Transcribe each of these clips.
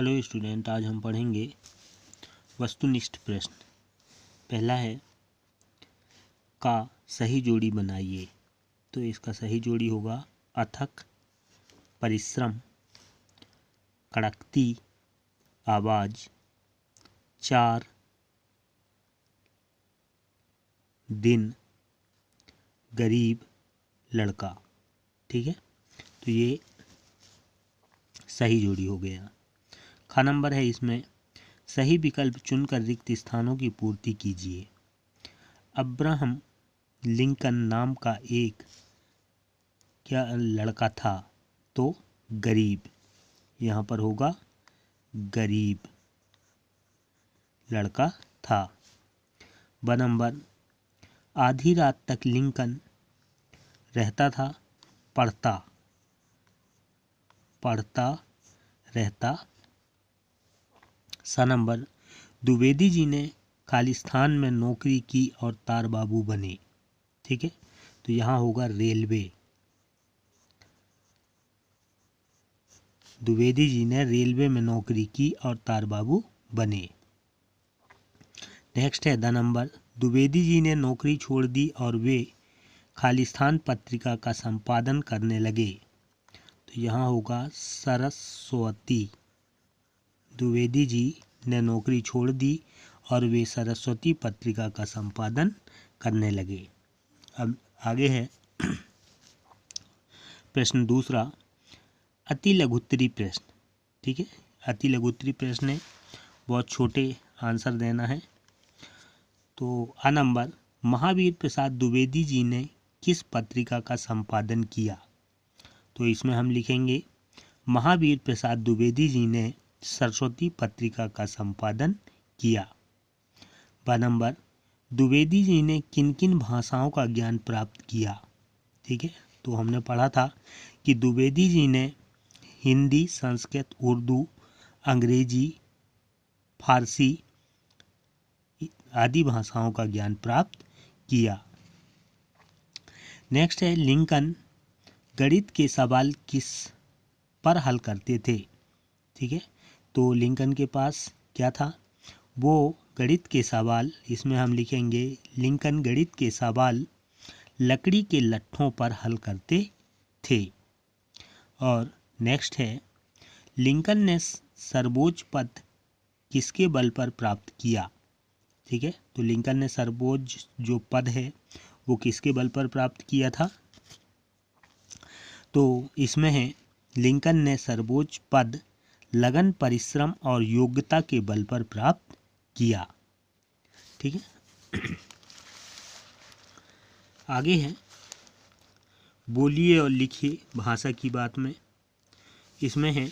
Hello student, आज हम पढ़ेंगे वस्तुनिष्ठ प्रश्न। पहला है का सही जोड़ी बनाइए। तो इसका सही जोड़ी होगा अथक, परिश्रम, कड़कती आवाज़, 4 दिन, गरीब लड़का। ठीक है, तो ये सही जोड़ी हो गया। ख नंबर है इसमें सही विकल्प चुनकर रिक्त स्थानों की पूर्ति कीजिए। अब्राहम लिंकन नाम का एक क्या लड़का था, तो गरीब, यहाँ पर होगा गरीब लड़का था। ब नंबर आधी रात तक लिंकन रहता था, पढ़ता रहता। स नंबर द्विवेदी जी ने खालिस्तान में नौकरी की और तारबाबू बने। ठीक है, तो यहाँ होगा रेलवे। द्विवेदी जी ने रेलवे में नौकरी की और तारबाबू बने। नेक्स्ट है द नंबर द्विवेदी जी ने नौकरी छोड़ दी और वे खालिस्तान पत्रिका का संपादन करने लगे। तो यहाँ होगा सरस्वती। द्विवेदी जी ने नौकरी छोड़ दी और वे सरस्वती पत्रिका का संपादन करने लगे। अब आगे है प्रश्न दूसरा, अति लघुत्तरी प्रश्न। ठीक है, अति लघुत्तरी प्रश्न है, बहुत छोटे आंसर देना है। तो अ नंबर महावीर प्रसाद द्विवेदी जी ने किस पत्रिका का संपादन किया। तो इसमें हम लिखेंगे महावीर प्रसाद द्विवेदी जी ने सरस्वती पत्रिका का संपादन किया। ब नंबर द्विवेदी जी ने किन किन भाषाओं का ज्ञान प्राप्त किया। ठीक है, तो हमने पढ़ा था कि द्विवेदी जी ने हिंदी, संस्कृत, उर्दू, अंग्रेजी, फारसी आदि भाषाओं का ज्ञान प्राप्त किया। नेक्स्ट है लिंकन गणित के सवाल किस पर हल करते थे। ठीक है, तो लिंकन के पास क्या था, वो गणित के सवाल, इसमें हम लिखेंगे लिंकन गणित के सवाल लकड़ी के लट्ठों पर हल करते थे। और नेक्स्ट है लिंकन ने सर्वोच्च पद किसके बल पर प्राप्त किया। ठीक है, तो लिंकन ने सर्वोच्च जो पद है वो किसके बल पर प्राप्त किया था। तो इसमें है लिंकन ने सर्वोच्च पद लगन, परिश्रम और योग्यता के बल पर प्राप्त किया। ठीक है, आगे है बोलिए और लिखिए भाषा की बात में। इसमें है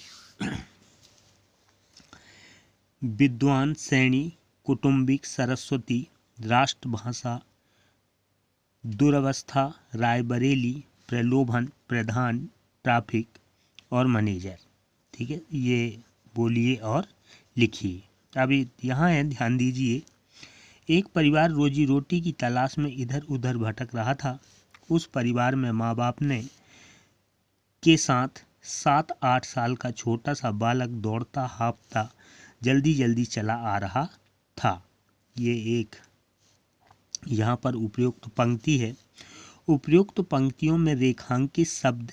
विद्वान, सैनी, कौटुंबिक, सरस्वती, राष्ट्रभाषा, दुरवस्था, रायबरेली, प्रलोभन, प्रधान, ट्रैफिक और मैनेजर। ठीक है, ये बोलिए और लिखिए। अभी यहाँ है, ध्यान दीजिए। एक परिवार रोजी रोटी की तलाश में इधर उधर भटक रहा था। उस परिवार में माँ बाप ने के साथ 7-8 साल का छोटा सा बालक दौड़ता हाँफता जल्दी जल्दी चला आ रहा था। ये एक यहाँ पर उपयुक्त पंक्ति है। उपयुक्त पंक्तियों में रेखांकित शब्द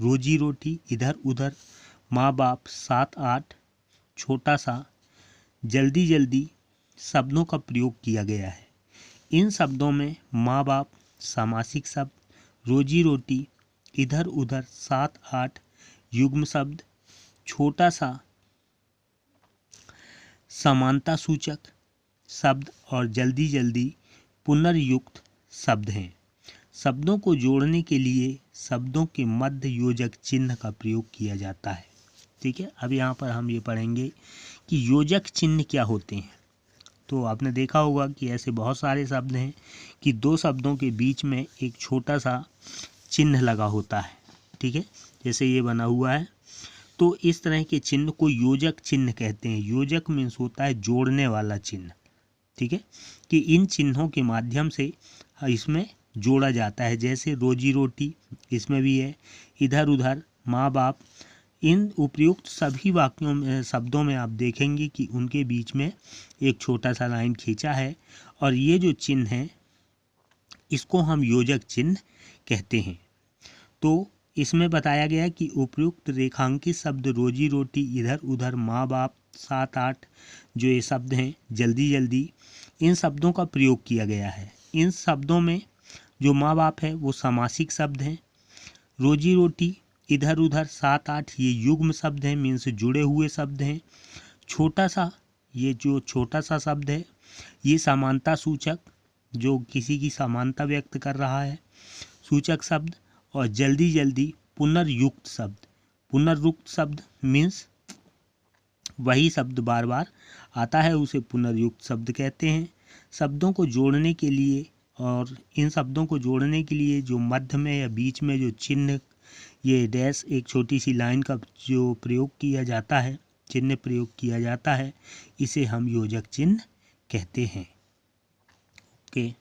रोजी रोटी, इधर उधर, माँ बाप, 7-8, छोटा सा, जल्दी जल्दी शब्दों का प्रयोग किया गया है। इन शब्दों में माँ बाप सामासिक शब्द, रोजी रोटी, इधर उधर, 7-8 युग्म शब्द, छोटा सा समानता सूचक शब्द और जल्दी जल्दी पुनर्युक्त शब्द हैं। शब्दों को जोड़ने के लिए शब्दों के मध्य योजक चिन्ह का प्रयोग किया जाता है। ठीक है, अब यहाँ पर हम ये पढ़ेंगे कि योजक चिन्ह क्या होते हैं। तो आपने देखा होगा कि ऐसे बहुत सारे शब्द हैं कि दो शब्दों के बीच में एक छोटा सा चिन्ह लगा होता है। ठीक है, जैसे ये बना हुआ है, तो इस तरह के चिन्ह को योजक चिन्ह कहते हैं। योजक मीन्स होता है जोड़ने वाला चिन्ह। ठीक है, कि इन चिन्हों के माध्यम से इसमें जोड़ा जाता है। जैसे रोजी रोटी, इसमें भी है, इधर उधर, माँ बाप, इन उपयुक्त सभी वाक्यों में शब्दों में आप देखेंगे कि उनके बीच में एक छोटा सा लाइन खींचा है और ये जो चिन्ह है इसको हम योजक चिन्ह कहते हैं। तो इसमें बताया गया कि उपयुक्त रेखांकित शब्द रोजी रोटी, इधर उधर, माँ बाप, 7-8 जो ये शब्द हैं, जल्दी जल्दी, इन शब्दों का प्रयोग किया गया है। इन शब्दों में जो माँ बाप है वो समासिक शब्द हैं, रोजी रोटी, इधर उधर, 7-8 ये युग्म शब्द हैं, मीन्स जुड़े हुए शब्द हैं। छोटा सा, ये जो छोटा सा शब्द है ये समानता सूचक, जो किसी की समानता व्यक्त कर रहा है, सूचक शब्द। और जल्दी जल्दी पुनर्युक्त शब्द। पुनर्युक्त शब्द मीन्स वही शब्द बार बार आता है, उसे पुनर्युक्त शब्द कहते हैं। शब्दों को जोड़ने के लिए और इन शब्दों को जोड़ने के लिए जो मध्य में या बीच में जो चिन्ह, ये डैश, एक छोटी सी लाइन का जो प्रयोग किया जाता है, चिन्ह प्रयोग किया जाता है, इसे हम योजक चिन्ह कहते हैं। ओके।